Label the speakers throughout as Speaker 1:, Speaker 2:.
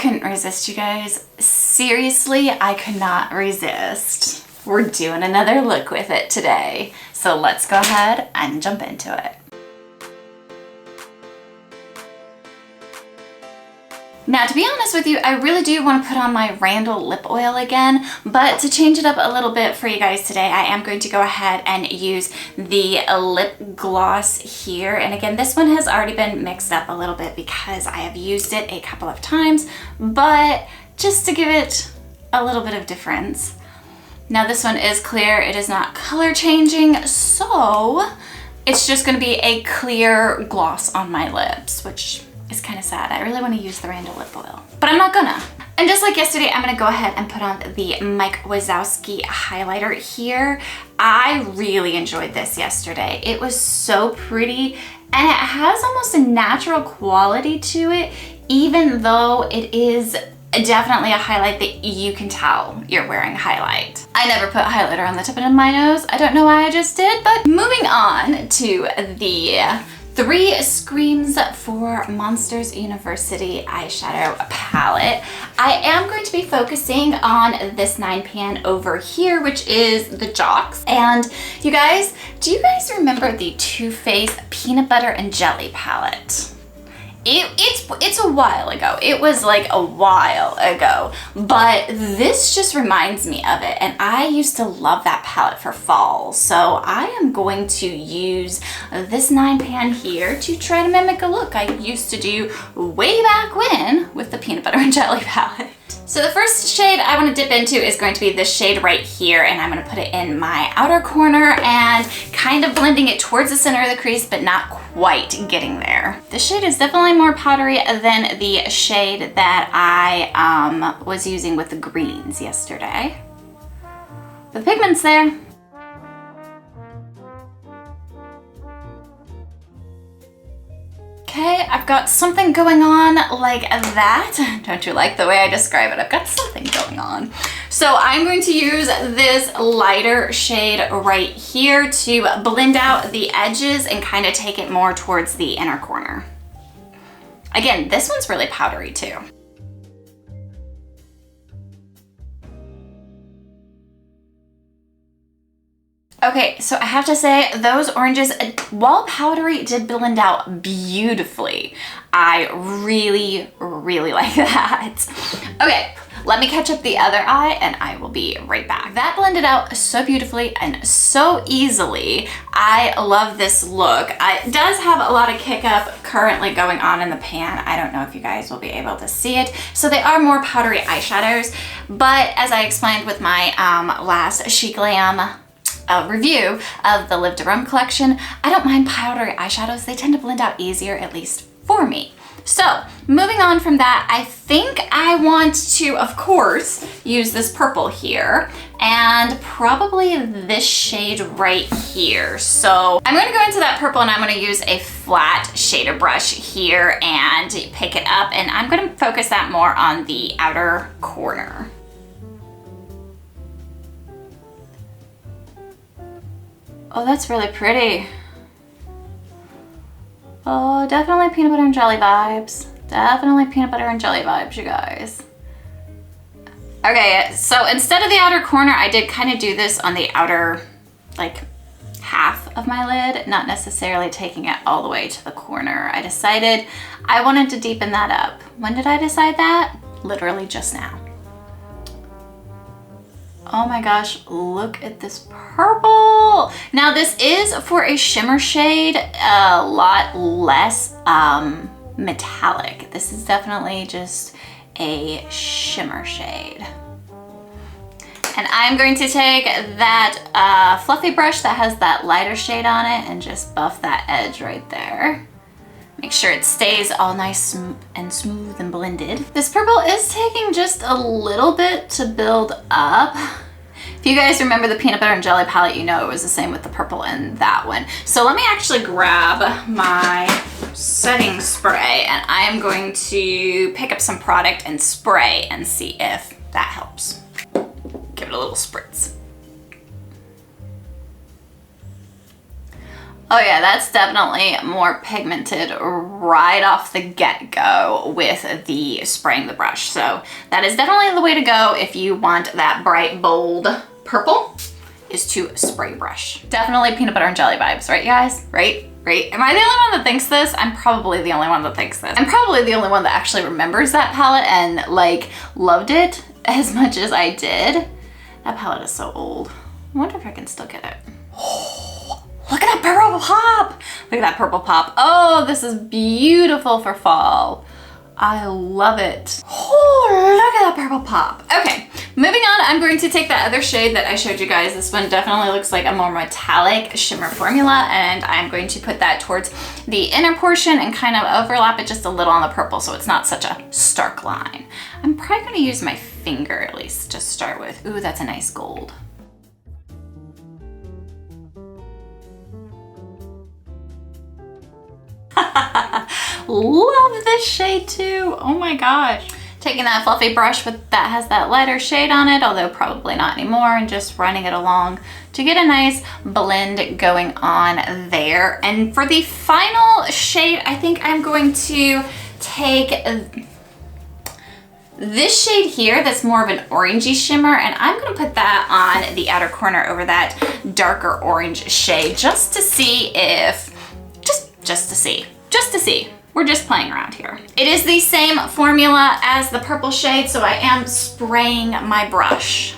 Speaker 1: couldn't resist, you guys. Seriously, I could not resist. We're doing another look with it today. So let's go ahead and jump into it. Now, to be honest with you, I really do want to put on my Randall lip oil again, but to change it up a little bit for you guys today, I am going to go ahead and use the lip gloss here. And again, this one has already been mixed up a little bit because I have used it a couple of times, but just to give it a little bit of difference. Now, this one is clear. It is not color changing, so it's just going to be a clear gloss on my lips, which is kind of sad. I really want to use the Randall lip oil, but I'm not gonna. And just like yesterday, I'm gonna go ahead and put on the Mike Wazowski highlighter here. I really enjoyed this yesterday. It was so pretty, and it has almost a natural quality to it, even though it is definitely a highlight that you can tell you're wearing highlight. I never put highlighter on the tip of my nose. I don't know why I just did, but moving on to the 3 Screams for Monsters University eyeshadow palette. I am going to be focusing on this 9pan over here, which is the Jocks. And you guys, do you guys remember the Too Faced Peanut Butter and Jelly palette? It's a while ago. It was like a while ago, but this just reminds me of it. And I used to love that palette for fall. So I am going to use this 9pan here to try to mimic a look I used to do way back when with the Peanut Butter and Jelly palette. So the first shade I want to dip into is going to be this shade right here, and I'm going to put it in my outer corner and kind of blending it towards the center of the crease, but not quite getting there. This shade is definitely more powdery than the shade that I was using with the greens yesterday. The pigment's there. Okay, I've got something going on like that. Don't you like the way I describe it? I've got something going on. So I'm going to use this lighter shade right here to blend out the edges and kind of take it more towards the inner corner. Again, this one's really powdery too. Okay, so I have to say those oranges, while powdery, did blend out beautifully. I really, really like that. Okay, let me catch up the other eye and I will be right back. That blended out so beautifully and so easily. I love this look. It does have a lot of kick up currently going on in the pan. I don't know if you guys will be able to see it. So they are more powdery eyeshadows, but as I explained with my last Chic Glam review of the Live to Rum collection, I don't mind powdery eyeshadows. They tend to blend out easier, at least for me. So moving on from that, I think I want to, of course, use this purple here and probably this shade right here. So I'm going to go into that purple and I'm going to use a flat shader brush here and pick it up, and I'm going to focus that more on the outer corner. Oh, that's really pretty. Oh, definitely peanut butter and jelly vibes. Definitely peanut butter and jelly vibes, you guys. Okay, so instead of the outer corner, I did kind of do this on the outer, like, half of my lid, not necessarily taking it all the way to the corner. I decided I wanted to deepen that up. When did I decide that? Literally just now. Oh my gosh, look at this purple. Now this is for a shimmer shade, a lot less metallic. This is definitely just a shimmer shade. And I'm going to take that fluffy brush that has that lighter shade on it and just buff that edge right there. Make sure it stays all nice and smooth and blended. This purple is taking just a little bit to build up. If you guys remember the peanut butter and jelly palette, you know it was the same with the purple in that one. So let me actually grab my setting spray and I am going to pick up some product and spray and see if that helps. Give it a little spritz. Oh yeah, that's definitely more pigmented right off the get-go with the spraying the brush. So that is definitely the way to go if you want that bright, bold purple, is to spray brush. Definitely peanut butter and jelly vibes, right, you guys? Right? Right? Am I the only one that thinks this? I'm probably the only one that thinks this. I'm probably the only one that actually remembers that palette and like loved it as much as I did. That palette is so old. I wonder if I can still get it. Oh, look at that purple pop. Look at that purple pop. Oh, this is beautiful for fall. I love it. Oh, look at that purple pop. Okay, moving on, I'm going to take that other shade that I showed you guys. This one definitely looks like a more metallic shimmer formula, and I'm going to put that towards the inner portion and kind of overlap it just a little on the purple so it's not such a stark line. I'm probably gonna use my finger at least to start with. Ooh, that's a nice gold. Love this shade too. Oh my gosh. Taking that fluffy brush that has that lighter shade on it, although probably not anymore, and just running it along to get a nice blend going on there. And for the final shade, I think I'm going to take this shade here that's more of an orangey shimmer, and I'm gonna put that on the outer corner over that darker orange shade just to see if, just to see. We're just playing around here. It is the same formula as the purple shade, so I am spraying my brush.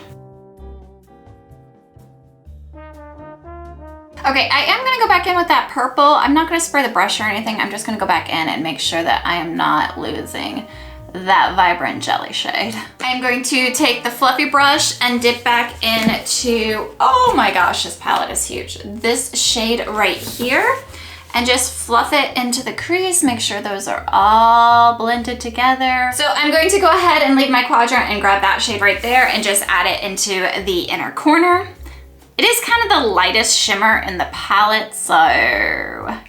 Speaker 1: Okay, I am gonna go back in with that purple. I'm not gonna spray the brush or anything. I'm just gonna go back in and make sure that I am not losing that vibrant jelly shade. I'm going to take the fluffy brush and dip back into, oh my gosh, this palette is huge. This shade right here. And just fluff it into the crease, make sure those are all blended together. So I'm going to go ahead and leave my quadrant and grab that shade right there and just add it into the inner corner. It is kind of the lightest shimmer in the palette, so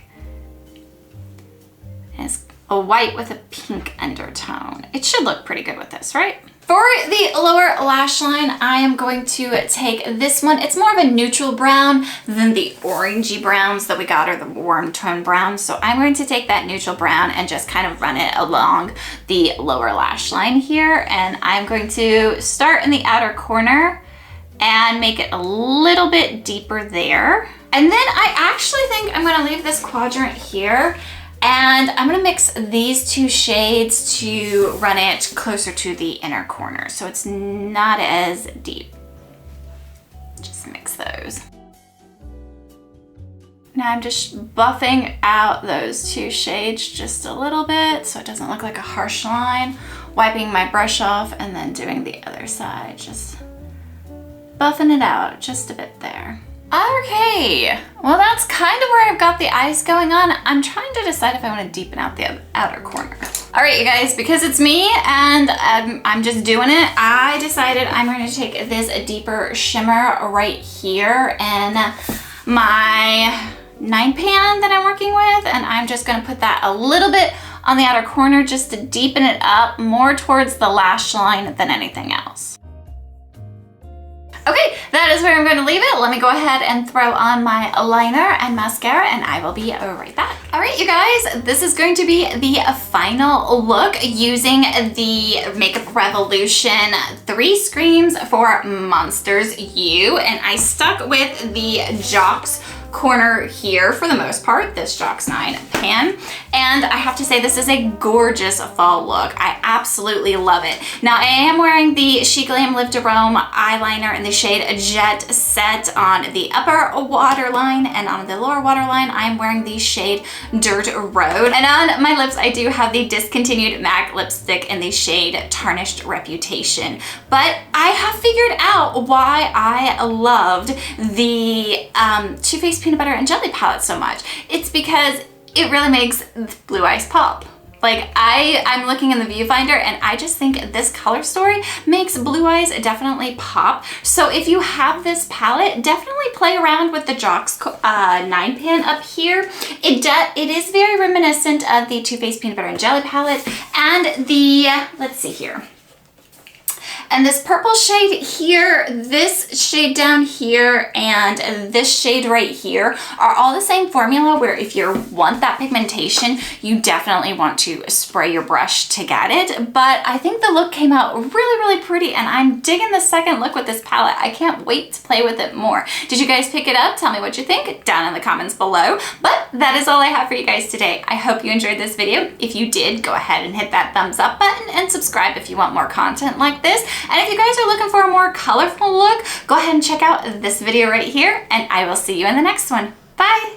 Speaker 1: it's a white with a pink undertone. It should look pretty good with this, right? For the lower lash line, I am going to take this one. It's more of a neutral brown than the orangey browns that we got, or the warm tone brown. So I'm going to take that neutral brown and just kind of run it along the lower lash line here. And I'm going to start in the outer corner and make it a little bit deeper there. And then I actually think I'm gonna leave this quadrant here, and I'm gonna mix these two shades to run it closer to the inner corner so it's not as deep. Just mix those. Now I'm just buffing out those two shades just a little bit so it doesn't look like a harsh line. Wiping my brush off and then doing the other side, just buffing it out just a bit there. Okay, well that's kind of where I've got the eyes going on. I'm trying to decide if I want to deepen out the outer corner. All right, you guys, because it's me and I'm just doing it, I decided I'm going to take this deeper shimmer right here in my 9 pan that I'm working with, and I'm just going to put that a little bit on the outer corner just to deepen it up more towards the lash line than anything else. Okay, that is where I'm going to leave it. Let me go ahead and throw on my liner and mascara, and I will be right back. All right, you guys, this is going to be the final look using the Makeup Revolution 3 Screams for Monsters U, and I stuck with the Jocks corner here for the most part, this Jocks 9 pan, and I have to say this is a gorgeous fall look. I absolutely love it. Now I am wearing the She Glam Live to Roam eyeliner in the shade Jet Set on the upper waterline, and on the lower waterline I'm wearing the shade Dirt Road, and on my lips I do have the discontinued MAC lipstick in the shade Tarnished Reputation. But I have figured out why I loved the Too Faced Peanut Butter and Jelly palette so much. It's because it really makes blue eyes pop. Like I'm looking in the viewfinder and I just think this color story makes blue eyes definitely pop. So if you have this palette, definitely play around with the Jocks 9 pan up here. It is very reminiscent of the Too Faced Peanut Butter and Jelly palette and the, let's see here, And this purple shade here, this shade down here, and this shade right here are all the same formula, where if you want that pigmentation, you definitely want to spray your brush to get it. But I think the look came out really, really pretty, and I'm digging the second look with this palette. I can't wait to play with it more. Did you guys pick it up? Tell me what you think down in the comments below. But that is all I have for you guys today. I hope you enjoyed this video. If you did, go ahead and hit that thumbs up button and subscribe if you want more content like this. And if you guys are looking for a more colorful look, go ahead and check out this video right here, and I will see you in the next one. Bye!